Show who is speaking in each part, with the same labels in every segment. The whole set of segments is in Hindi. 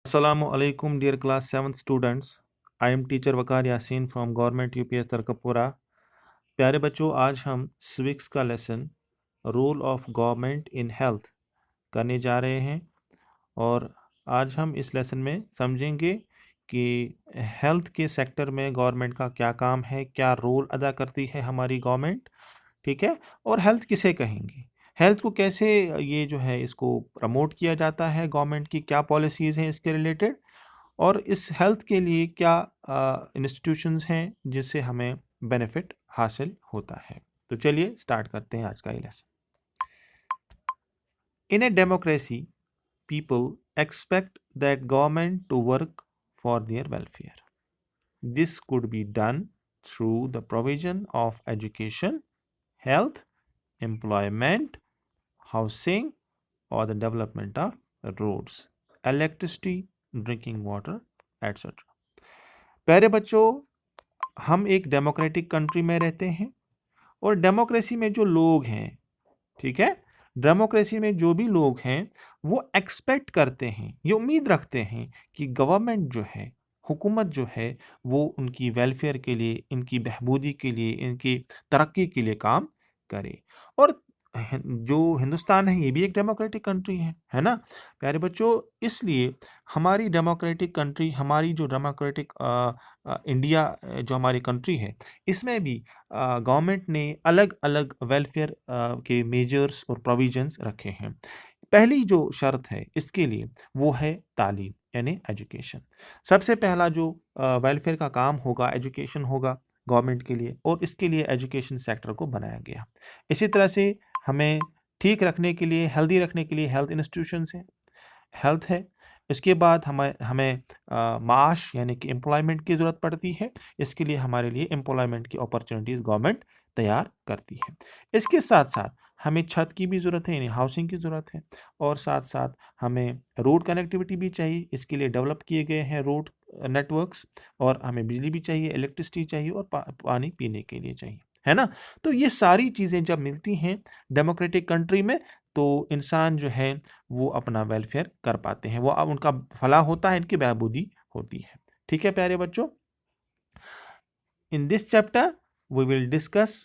Speaker 1: Assalamu alaikum, dear class 7th students. I am teacher Waqar Yasin from Government UPS तरकपुरा. प्यारे बच्चों, आज हम सिविक्स का lesson role of government in health करने जा रहे हैं और आज हम इस लेसन में समझेंगे कि हेल्थ के सेक्टर में गवर्नमेंट का क्या काम है, क्या रोल अदा करती है हमारी गवर्नमेंट, ठीक है। और हेल्थ किसे कहेंगे, हेल्थ को कैसे ये जो है इसको प्रमोट किया जाता है, गवर्नमेंट की क्या पॉलिसीज़ हैं इसके रिलेटेड, और इस हेल्थ के लिए क्या इंस्टीट्यूशंस हैं जिससे हमें बेनिफिट हासिल होता है। तो चलिए स्टार्ट करते हैं आज का ये lesson. In a democracy people expect that government to work for their welfare. This could be done through the provision of education, health, employment, housing, or the development of roads, electricity, drinking water, etc. प्यारे बच्चों, हम एक डेमोक्रेटिक कंट्री में रहते हैं और डेमोक्रेसी में जो लोग हैं, ठीक है, डेमोक्रेसी में जो भी लोग हैं वो एक्सपेक्ट करते हैं, ये उम्मीद रखते हैं कि गवर्नमेंट जो है, हुकूमत जो है, वो उनकी वेलफेयर के लिए, इनकी बहबूदी के लिए, इनकी तरक्की के लिए काम करे। और जो हिंदुस्तान है ये भी एक डेमोक्रेटिक कंट्री है ना प्यारे बच्चों। इसलिए हमारी डेमोक्रेटिक कंट्री, हमारी जो डेमोक्रेटिक इंडिया जो हमारी कंट्री है, इसमें भी गवर्नमेंट ने अलग अलग वेलफेयर के मेजर्स और प्रोविजंस रखे हैं। पहली जो शर्त है इसके लिए वो है तालीम यानी एजुकेशन। सबसे पहला जो वेलफेयर का काम होगा, एजुकेशन होगा गवर्नमेंट के लिए, और इसके लिए एजुकेशन सेक्टर को बनाया गया। इसी तरह से हमें ठीक रखने के लिए, हेल्दी रखने के लिए हेल्थ इंस्टीट्यूशंस हैं, हेल्थ है। इसके बाद हमें हमें माश यानी कि एम्प्लॉयमेंट की ज़रूरत पड़ती है। इसके लिए हमारे लिए एम्प्लॉयमेंट की अपॉर्चुनिटीज़ गवर्नमेंट तैयार करती है। इसके साथ साथ हमें छत की भी ज़रूरत है यानी हाउसिंग की ज़रूरत है, और साथ साथ हमें रोड कनेक्टिविटी भी चाहिए। इसके लिए डेवलप किए गए हैं रोड नेटवर्क्स, और हमें बिजली भी चाहिए, इलेक्ट्रिसिटी चाहिए, और पानी पीने के लिए चाहिए, है ना। तो ये सारी चीज़ें जब मिलती हैं डेमोक्रेटिक कंट्री में, तो इंसान जो है वो अपना वेलफेयर कर पाते हैं, वो अब उनका फलाह होता है, इनकी बहबूदी होती है। ठीक है प्यारे बच्चों, in this chapter we will discuss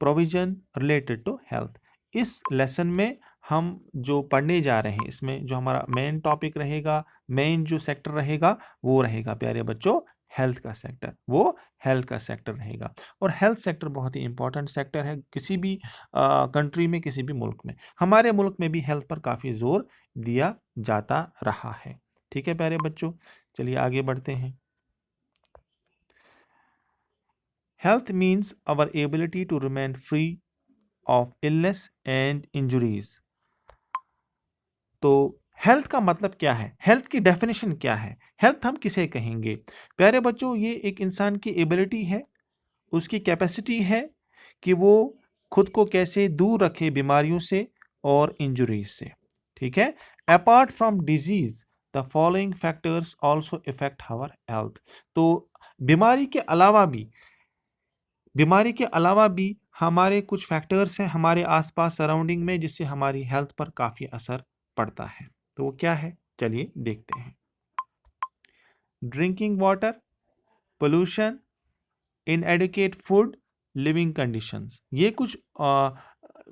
Speaker 1: provision related to health. इस लेसन में हम जो पढ़ने जा रहे हैं, इसमें जो हमारा मेन टॉपिक रहेगा, मेन जो सेक्टर रहेगा, वो रहेगा प्यारे बच्चों हेल्थ का सेक्टर, वो हेल्थ का सेक्टर रहेगा। और हेल्थ सेक्टर बहुत ही इंपॉर्टेंट सेक्टर है किसी भी कंट्री में, किसी भी मुल्क में। हमारे मुल्क में भी हेल्थ पर काफ़ी जोर दिया जाता रहा है। ठीक है प्यारे बच्चों, चलिए आगे बढ़ते हैं। Health means our ability to remain free of illness and injuries. तो हेल्थ का मतलब क्या है, हेल्थ की डेफिनेशन क्या है, हेल्थ हम किसे कहेंगे? प्यारे बच्चों, ये एक इंसान की एबिलिटी है, उसकी कैपेसिटी है कि वो खुद को कैसे दूर रखे बीमारियों से और इंजुरीज से। ठीक है, apart from disease the following factors also affect our health. तो बीमारी के अलावा भी, बीमारी के अलावा भी हमारे कुछ फैक्टर्स हैं हमारे आसपास सराउंडिंग में, जिससे हमारी हेल्थ पर काफ़ी असर पड़ता है। तो वो क्या है, चलिए देखते हैं। Drinking water, pollution, इनएडिक्वेट food, living conditions, ये कुछ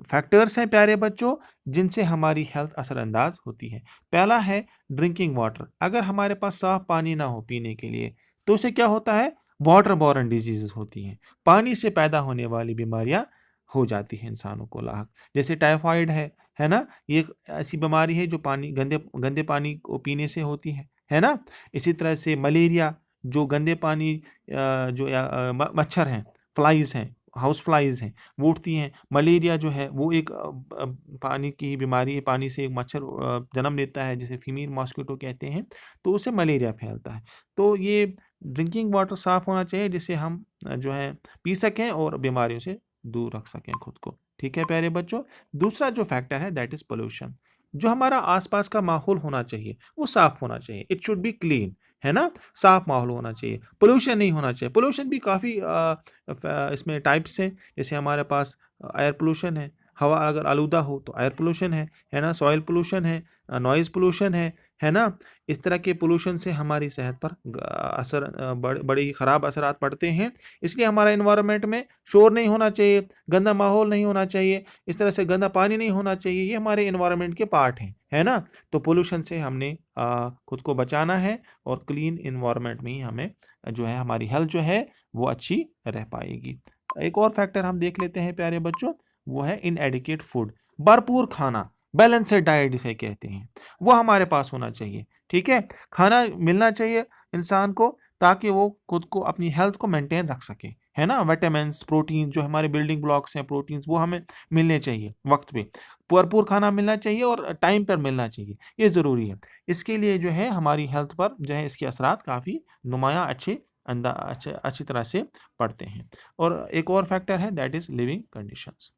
Speaker 1: फैक्टर्स हैं प्यारे बच्चों जिनसे हमारी हेल्थ असरअंदाज होती है। पहला है ड्रिंकिंग वाटर। अगर हमारे पास साफ पानी ना हो पीने के लिए, तो उससे क्या होता है, वाटर बॉर्न डिजीजेस होती हैं, पानी से पैदा होने वाली बीमारियां हो जाती हैं इंसानों को लाक। जैसे टाइफाइड है ना, ये एक ऐसी बीमारी है जो पानी, गंदे गंदे पानी को पीने से होती है ना। इसी तरह से मलेरिया, जो गंदे पानी जो मच्छर हैं, फ्लाइज हैं, हाउस फ्लाइज हैं, वो उठती हैं। मलेरिया जो है वो एक पानी की ही बीमारी है, पानी से एक मच्छर जन्म लेता है जिसे फीमेल मॉस्किटो कहते हैं, तो उससे मलेरिया फैलता है। तो ये ड्रिंकिंग वाटर साफ होना चाहिए जिससे हम जो है पी सकें और बीमारियों से दूर रख सकें खुद को। ठीक है प्यारे बच्चों, दूसरा जो फैक्टर है दैट इज पोल्यूशन। जो हमारा आसपास का माहौल होना चाहिए वो साफ होना चाहिए, इट शुड बी क्लीन, है ना, साफ माहौल होना चाहिए, पोल्यूशन नहीं होना चाहिए। पोल्यूशन भी काफ़ी इसमें टाइप्स हैं। जैसे हमारे पास एयर पोल्यूशन है, हवा अगर आलूदा हो तो एयर पोल्यूशन है ना, सॉइल पोल्यूशन है, नॉइज़ पोल्यूशन है है ना। इस तरह के पोल्यूशन से हमारी सेहत पर बड़े ही ख़राब असरात पड़ते हैं। इसलिए हमारा इन्वायरमेंट में शोर नहीं होना चाहिए, गंदा माहौल नहीं होना चाहिए, इस तरह से गंदा पानी नहीं होना चाहिए। ये हमारे इन्वायरमेंट के पार्ट हैं, है ना। तो पोल्यूशन से हमने खुद को बचाना है और क्लीन इन्वायरमेंट में ही हमें जो है हमारी हेल्थ जो है वो अच्छी रह पाएगी। एक और फैक्टर हम देख लेते हैं प्यारे बच्चों, वो है इनएडिक्वेट फूड। भरपूर खाना, बैलेंसेड डाइट जिसे कहते हैं, वो हमारे पास होना चाहिए। ठीक है, खाना मिलना चाहिए इंसान को ताकि वो खुद को अपनी हेल्थ को मेंटेन रख सके, है ना। विटामिन्स, प्रोटीन जो हमारे बिल्डिंग ब्लॉक्स हैं, प्रोटीन्स वो हमें मिलने चाहिए वक्त पे। भरपूर खाना मिलना चाहिए और टाइम पर मिलना चाहिए, ये ज़रूरी है। इसके लिए जो है हमारी हेल्थ पर जो है इसके असरात काफ़ी नुमायाँ अच्छी तरह से पड़ते हैं। और एक और फैक्टर है दैट इज़ लिविंग कंडीशंस।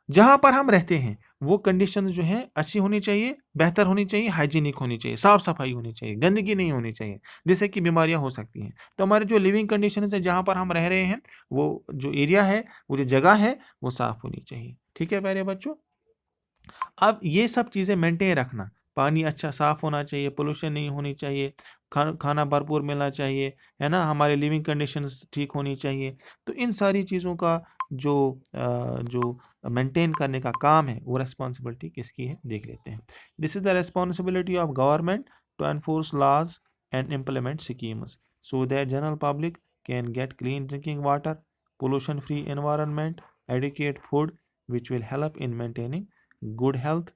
Speaker 1: जहाँ पर हम रहते हैं वो कंडीशंस जो हैं अच्छी होनी चाहिए, बेहतर होनी चाहिए, हाइजीनिक होनी चाहिए, साफ-सफाई होनी चाहिए, गंदगी नहीं होनी चाहिए, जिससे कि बीमारियाँ हो सकती हैं। तो हमारे जो लिविंग कंडीशंस है जहाँ पर हम रह रहे हैं, वो जो एरिया है, वो जो जगह है, वो साफ होनी चाहिए। ठीक है प्यारे बच्चों? अब ये सब चीज़ें मेंटेन रखना, पानी अच्छा साफ़ होना चाहिए, पोल्यूशन नहीं होनी चाहिए, खाना भरपूर मिलना चाहिए, है ना? हमारे लिविंग कंडीशंस ठीक होनी चाहिए। तो इन सारी चीज़ों का जो मेंटेन करने का काम है, वो रिस्पॉन्सिबिलिटी किसकी है, देख लेते हैं। This is the responsibility of government to enforce laws and implement schemes so that general public can get clean drinking water, pollution free environment, adequate food which will help in maintaining good health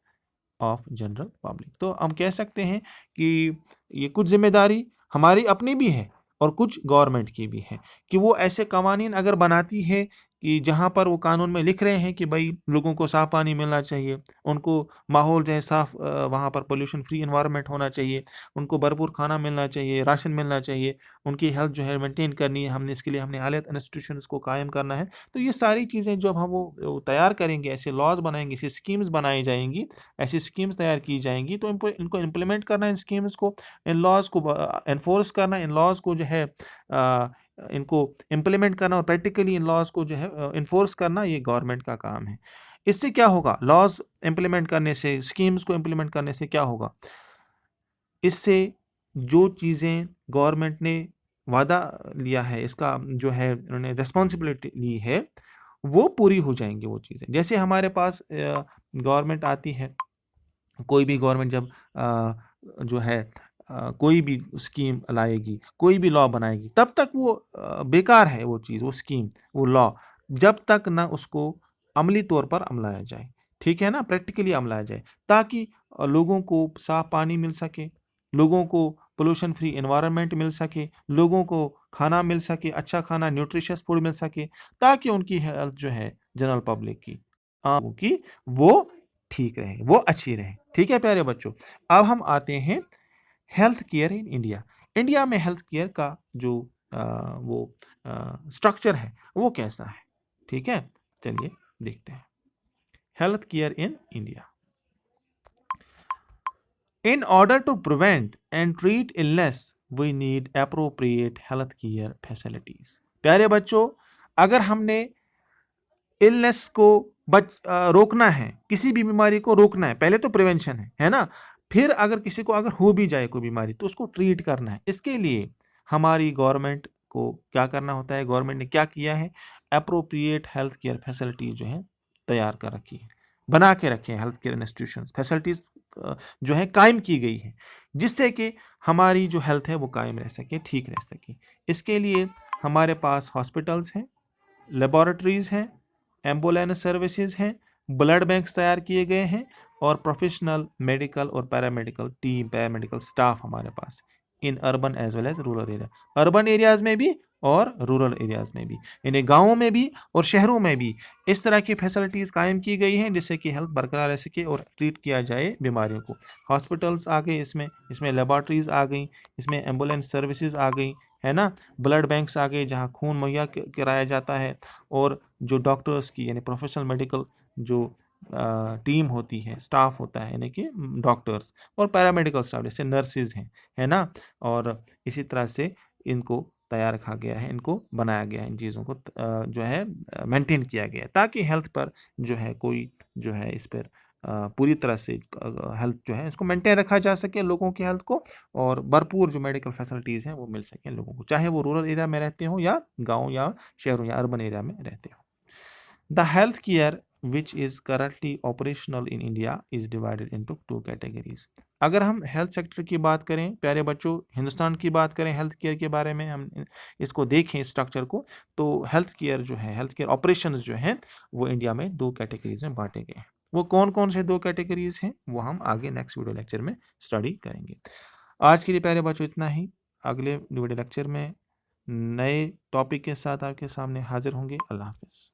Speaker 1: of general public. तो हम कह सकते हैं कि ये कुछ जिम्मेदारी हमारी अपनी भी है और कुछ गवर्नमेंट की भी है कि वो ऐसे कवानीन अगर बनाती है कि जहाँ पर वो कानून में लिख रहे हैं कि भाई लोगों को साफ़ पानी मिलना चाहिए, उनको माहौल जो है साफ़ वहाँ पर पोल्यूशन फ्री एनवायरनमेंट होना चाहिए, उनको भरपूर खाना मिलना चाहिए, राशन मिलना चाहिए, उनकी हेल्थ जो है मेंटेन करनी है, हमने इसके लिए हमने हालत इंस्टीट्यूशंस को कायम करना है। तो ये सारी चीज़ें जब हम वो तैयार करेंगे, ऐसे लॉज़ बनाएँगे, ऐसी स्कीम्स बनाई जाएँगी, ऐसी स्कीम्स तैयार की जाएँगी, तो इनको इम्प्लीमेंट करना, इन स्कीम्स को, इन लॉज़ को एनफोर्स करना, इन लॉज़ को जो है इनको इम्प्लीमेंट करना और प्रैक्टिकली इन लॉज़ को जो है एनफोर्स करना, ये गवर्नमेंट का काम है। इससे क्या होगा? लॉज़ इम्प्लीमेंट करने से, स्कीम्स को इम्प्लीमेंट करने से क्या होगा? इससे जो चीज़ें गवर्नमेंट ने वादा लिया है, इसका जो है उन्होंने रिस्पॉन्सिबिलिटी ली है, वो पूरी हो जाएँगी वो चीज़ें। जैसे हमारे पास गवर्नमेंट आती है, कोई भी गवर्नमेंट जब जो है कोई भी स्कीम लाएगी, कोई भी लॉ बनाएगी, तब तक वो बेकार है वो चीज़, वो स्कीम, वो लॉ, जब तक ना उसको अमली तौर पर अमलाया जाए। ठीक है ना? प्रैक्टिकली अमलाया जाए, ताकि लोगों को साफ पानी मिल सके, लोगों को पोल्यूशन फ्री एनवायरनमेंट मिल सके, लोगों को खाना मिल सके, अच्छा खाना, न्यूट्रिशियस फूड मिल सके, ताकि उनकी हेल्थ जो है जनरल पब्लिक की, आम लोगों की, वो ठीक रहे, वो अच्छी रहे। ठीक है प्यारे बच्चों? अब हम आते हैं health care in India. India में हेल्थ केयर का जो वो स्ट्रक्चर है, वो कैसा है? ठीक है? चलिए देखते हैं। Health care in India. In order to prevent and treat illness, we need appropriate health care facilities. प्यारे बच्चों, अगर हमने इलनेस को रोकना है, किसी भी बीमारी को रोकना है, पहले तो प्रिवेंशन है ना? फिर अगर किसी को अगर हो भी जाए कोई बीमारी, तो उसको ट्रीट करना है। इसके लिए हमारी गवर्नमेंट को क्या करना होता है, गवर्नमेंट ने क्या किया है, एप्रोप्रिएट हेल्थ केयर फैसिलिटी जो है तैयार कर रखी है, बना के रखे हैं हेल्थ केयर इंस्टीट्यूशंस, फैसिलिटीज़ जो है कायम की गई है, जिससे कि हमारी जो हेल्थ है वो कायम रह सके, ठीक रह सके। इसके लिए हमारे पास हॉस्पिटल्स हैं, लेबोरेटरीज़ हैं, एम्बुलेंस सर्विसेज हैं, ब्लड बैंक्स तैयार किए गए हैं और प्रोफेशनल मेडिकल और पैरामेडिकल टीम, पैरामेडिकल स्टाफ हमारे पास in urban as well as rural area, urban areas में भी और रूरल एरियाज़ में भी, यानी गाँवों में भी और शहरों में भी इस तरह की फैसिलिटीज़ कायम की गई हैं, जिससे कि हेल्थ बरकरार रह सके और ट्रीट किया जाए बीमारियों को। हॉस्पिटल्स आ गए इसमें, इसमें लेबॉरेटरीज़ आ गई, इसमें एम्बुलेंस सर्विसेज आ गई, है ना? ब्लड बैंक्स आ गए जहाँ खून मुहैया कराया जाता है, और जो डॉक्टर्स की यानी प्रोफेशनल मेडिकल जो टीम होती है, स्टाफ होता है, यानी कि डॉक्टर्स और पैरामेडिकल स्टाफ जैसे नर्सेज हैं, है ना? और इसी तरह से इनको तैयार रखा गया है, इनको बनाया गया है, इन चीज़ों को जो है मेंटेन किया गया है, ताकि हेल्थ पर जो है कोई जो है इस पर पूरी तरह से हेल्थ जो है इसको मेंटेन रखा जा सके, लोगों की हेल्थ को, और भरपूर जो मेडिकल फैसिलिटीज़ हैं वो मिल सकें लोगों को, चाहे वो रूरल एरिया में रहते हो या गाँव या शहरों या अर्बन एरिया में रहते हो। The healthcare which is currently operational in India is divided into two categories. अगर हम हेल्थ सेक्टर की बात करें प्यारे बच्चों, हिंदुस्तान की बात करें हेल्थ केयर के बारे में, हम इसको देखें स्ट्रक्चर को, तो हेल्थ केयर जो है, हेल्थ केयर ऑपरेशंस जो हैं वो इंडिया में दो कैटेगरीज में बांटे गए हैं। वो कौन कौन से दो कैटेगरीज हैं वो हम आगे नेक्स्ट वीडियो लेक्चर में स्टडी करेंगे। आज के लिए प्यारे बच्चों इतना ही। अगले वीडियो लेक्चर में नए टॉपिक के साथ आपके सामने हाजिर होंगे। अल्लाह हाफिज़।